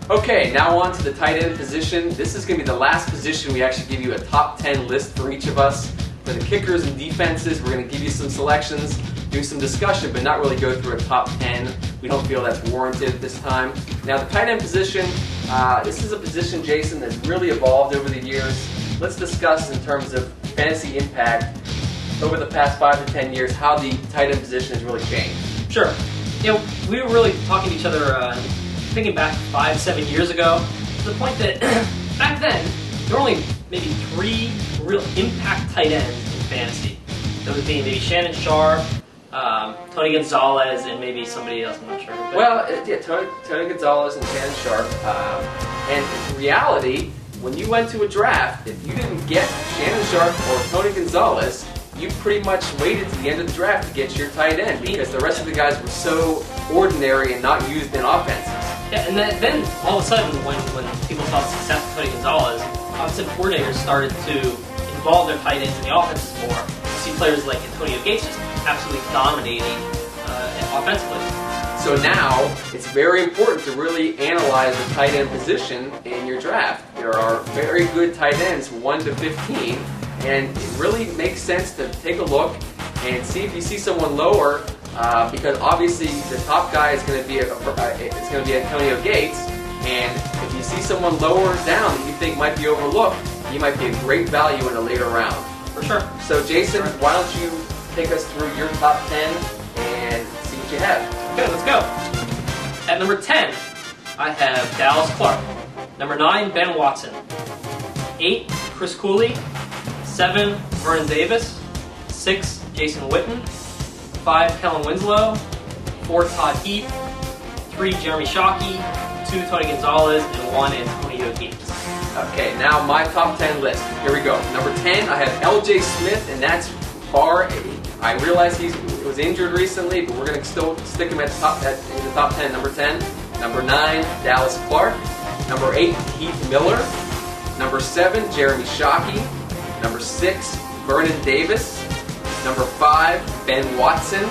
Okay, now on to the tight end position. This is going to be the last position we actually give you a top 10 list for each of us. For the kickers and defenses, we're going to give you some selections, do some discussion, but not really go through a top 10. We don't feel that's warranted this time. Now the tight end position, this is a position, Jason, that's really evolved over the years. Let's discuss in terms of fantasy impact over the past 5 to 10 years how the tight end position has really changed. Sure. We were really talking to each other, thinking back 5-7 years ago, to the point that back then there were only maybe 3 real impact tight ends in fantasy. Those would be maybe Shannon Sharpe, Tony Gonzalez, and maybe somebody else. I'm not sure. Well, yeah, Tony Gonzalez and Shannon Sharpe. And in reality, when you went to a draft, if you didn't get Shannon Sharpe or Tony Gonzalez, you pretty much waited to the end of the draft to get your tight end because the rest of the guys were so ordinary and not used in offenses. Yeah, and then all of a sudden, when people saw the success of Tony Gonzalez, offensive coordinators started to involve their tight ends in the offenses more. You see players like Antonio Gates just absolutely dominating offensively. So now, it's very important to really analyze the tight end position in your draft. There are very good tight ends, 1 to 15, and it really makes sense to take a look and see if you see someone lower, because obviously the top guy is going to be Antonio Gates, and if you see someone lower down that you think might be overlooked, he might be a great value in a later round. For sure. So Jason, why don't you take us through your top 10 and see what you have. Okay, let's go. At number 10, I have Dallas Clark. Number 9, Ben Watson. 8, Chris Cooley. 7, Vernon Davis. 6, Jason Witten. 5, Kellen Winslow. 4, Todd Heap. 3, Jeremy Shockey. 2, Tony Gonzalez. And 1, Antonio Gates. Okay, now my top 10 list. Here we go. Number 10, I have L.J. Smith, and that's far. I realize he was injured recently, but we're going to still stick him in the top 10. Number 10. Number 9, Dallas Clark. Number 8, Heath Miller. Number 7, Jeremy Shockey. Number 6, Vernon Davis. Number 5, Ben Watson.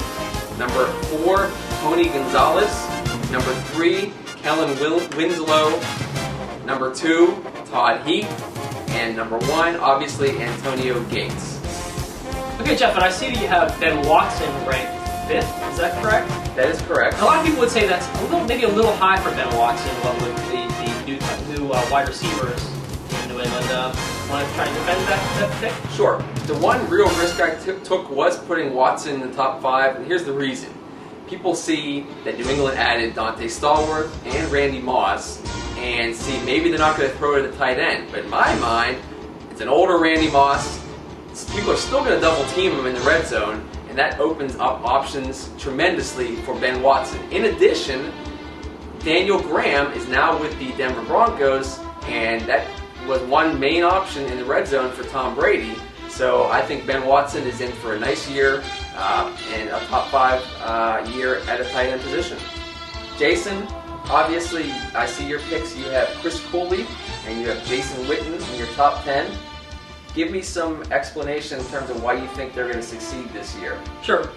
Number 4, Tony Gonzalez. Number 3, Kellen Winslow. Number 2, Todd Heap. And number 1, obviously, Antonio Gates. Okay, Jeff, and I see that you have Ben Watson ranked 5th. Is that correct? That is correct. A lot of people would say that's maybe a little high for Ben Watson, what with the new wide receivers in New England. Want to try and defend that pick? Sure. The one real risk I took was putting Watson in the top 5, and here's the reason. People see that New England added Dante Stallworth and Randy Moss, and see maybe they're not going to throw it at the tight end. But in my mind, it's an older Randy Moss. People are still going to double team him in the red zone, and that opens up options tremendously for Ben Watson. In addition, Daniel Graham is now with the Denver Broncos, and that was one main option in the red zone for Tom Brady. So I think Ben Watson is in for a nice year and a top 5 year at a tight end position. Jason, obviously I see your picks. You have Chris Cooley and you have Jason Witten in your top 10. Give me some explanation in terms of why you think they're going to succeed this year. Sure.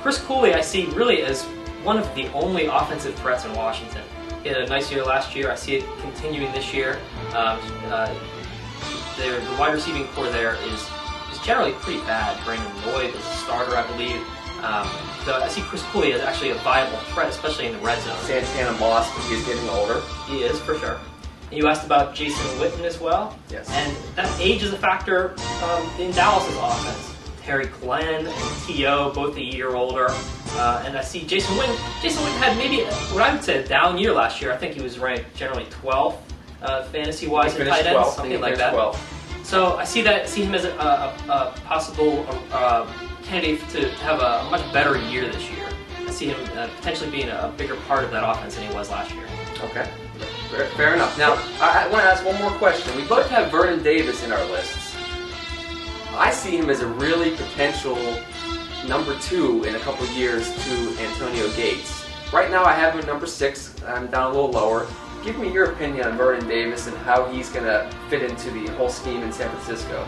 Chris Cooley I see really as one of the only offensive threats in Washington. He had a nice year last year. I see it continuing this year. The wide receiving core there is generally pretty bad. Brandon Lloyd is a starter, I believe. So I see Chris Cooley as actually a viable threat, especially in the red zone. Santana Moss, but he's getting older. He is, for sure. And you asked about Jason Witten as well. Yes. And that age is a factor in Dallas' offense. Terry Glenn and T.O., both a year older. And I see Jason Witten. Jason Witten had maybe what I would say a down year last year. I think he was ranked generally 12th fantasy-wise in tight ends, something like that. 12th. So I see him as a possible candidate to have a much better year this year. I see him potentially being a bigger part of that offense than he was last year. Okay. Fair enough. Now, I want to ask one more question. We both have Vernon Davis in our lists. I see him as a really potential number 2 in a couple of years to Antonio Gates. Right now I have him at number 6. I'm down a little lower. Give me your opinion on Vernon Davis and how he's going to fit into the whole scheme in San Francisco.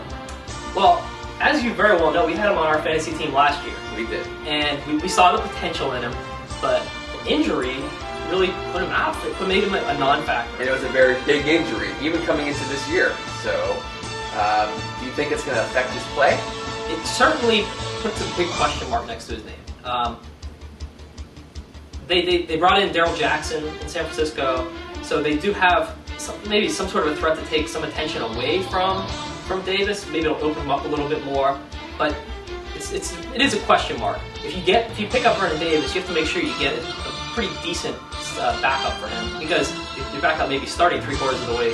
Well, as you very well know, we had him on our fantasy team last year. We did. And we saw the potential in him, but the injury really put him out. It made him a non-factor. And it was a very big injury, even coming into this year. So, do you think it's going to affect his play? It certainly puts a big question mark next to his name. They brought in Daryl Jackson in San Francisco, so they do have maybe some sort of a threat to take some attention away from Davis. Maybe it'll open him up a little bit more, but it is a question mark. If you pick up Vernon Davis, you have to make sure you get a pretty decent backup for him, because your backup may be starting 3/4 of the way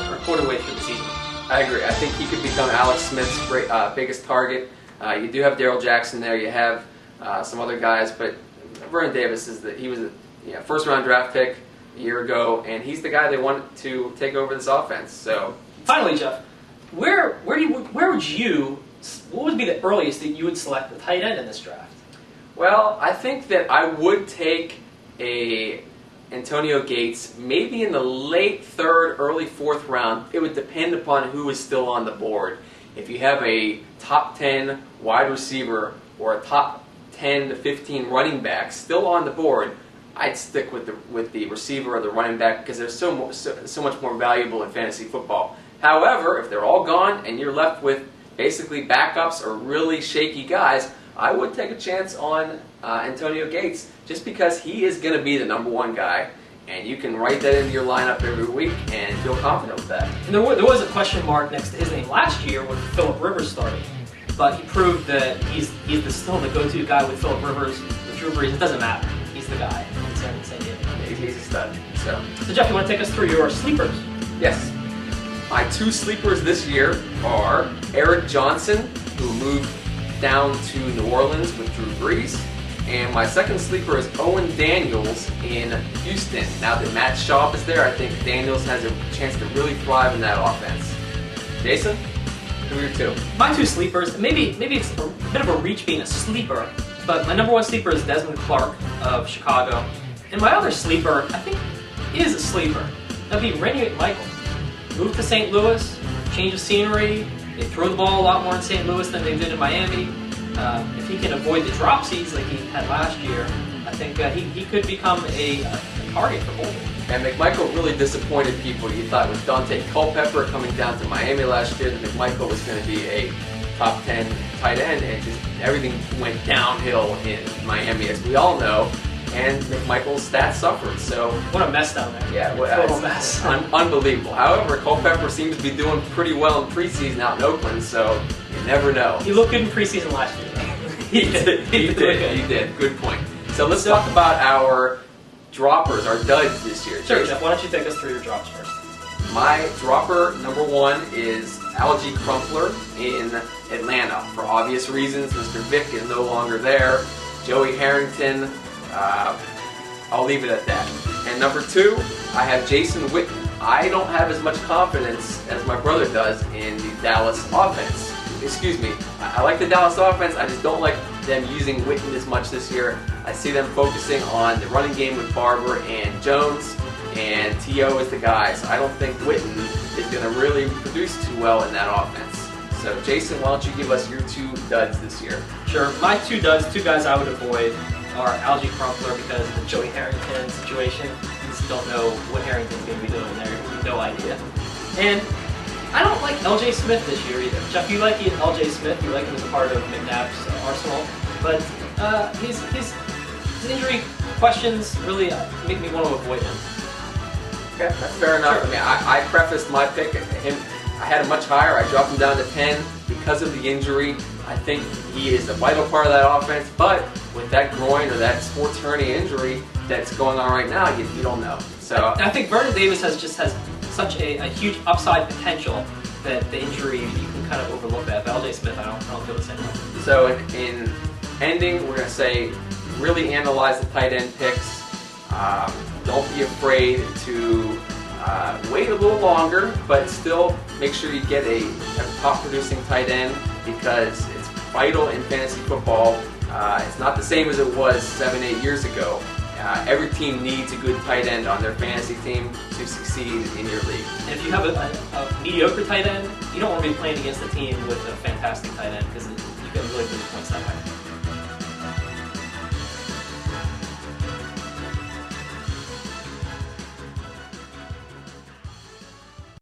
or a quarter way through the season. I agree. I think he could become Alex Smith's biggest target. You do have Daryl Jackson there. You have some other guys, but Vernon Davis he was a first round draft pick a year ago, and he's the guy they want to take over this offense. So finally, Jeff, what would be the earliest that you would select the tight end in this draft? Well, I think that I would take a Antonio Gates maybe in the late third, early fourth round. It would depend upon who is still on the board. If you have a top 10 wide receiver or a top 10 to 15 running back still on the board, I'd stick with the receiver or the running back, because they're so much more valuable in fantasy football. However, if they're all gone and you're left with basically backups or really shaky guys, I would take a chance on Antonio Gates, just because he is going to be the number one guy, and you can write that into your lineup every week and feel confident with that. And there was a question mark next to his name last year when Phillip Rivers started, but he proved that he's still the go-to guy with Phillip Rivers, with Drew Brees. It doesn't matter. He's the guy in San Diego. He's a stud. So Jeff, you want to take us through your sleepers? Yes. My two sleepers this year are Eric Johnson, who moved down to New Orleans with Drew Brees, and my second sleeper is Owen Daniels in Houston. Now that Matt Schaub is there, I think Daniels has a chance to really thrive in that offense. Jason, who are your two? My two sleepers, maybe it's a bit of a reach being a sleeper, but my number one sleeper is Desmond Clark of Chicago, and my other sleeper, I think, is a sleeper. That'd be Randy McMichael. Moved to St. Louis, change of scenery. They throw the ball a lot more in St. Louis than they did in Miami. If he can avoid the dropsies like he had last year, I think he could become a target for Bolden. And McMichael really disappointed people. You thought with Dante Culpepper coming down to Miami last year that McMichael was going to be a top 10 tight end, and just everything went downhill in Miami, as we all know. And McMichael's stats suffered. So what a mess down there. Yeah, total mess. Unbelievable. However, Culpepper seems to be doing pretty well in preseason out in Oakland, so you never know. He looked good in preseason last year. He did. Good point. So let's talk about our droppers, our duds this year. Sure, Jeff. Why don't you take us through your drops first? My dropper number one is Algie Crumpler in Atlanta. For obvious reasons, Mr. Vick is no longer there. Joey Harrington. I'll leave it at that. And number two, I have Jason Witten. I don't have as much confidence as my brother does in the Dallas offense. Excuse me. I like the Dallas offense. I just don't like them using Witten as much this year. I see them focusing on the running game with Barber and Jones, and T.O. is the guy. So I don't think Witten is going to really produce too well in that offense. So Jason, why don't you give us your two duds this year? Sure. My two duds, two guys I would avoid, are Algie Crumpler because of the Joey Harrington situation. You just don't know what Harrington's going to be doing there. You have no idea. And I don't like L.J. Smith this year either. Jeff, you like L.J. Smith. You like him as a part of McNabb's arsenal. But his injury questions really make me want to avoid him. Okay, that's fair enough. Sure. I mean, I prefaced my pick at him. I had him much higher. I dropped him down to 10 because of the injury. I think he is a vital part of that offense, but with that groin or that sports hernia injury that's going on right now, you don't know. So I think Vernon Davis has such a huge upside potential that the injury, you can kind of overlook that. But L.J. Smith, I don't feel the same way. So in ending, we're going to say really analyze the tight end picks. Don't be afraid to wait a little longer, but still make sure you get a top producing tight end, because it's vital in fantasy football. It's not the same as it was 7-8 years ago. Every team needs a good tight end on their fantasy team to succeed in your league. And if you have a mediocre tight end, you don't want to be playing against a team with a fantastic tight end, because you can really lose points that way.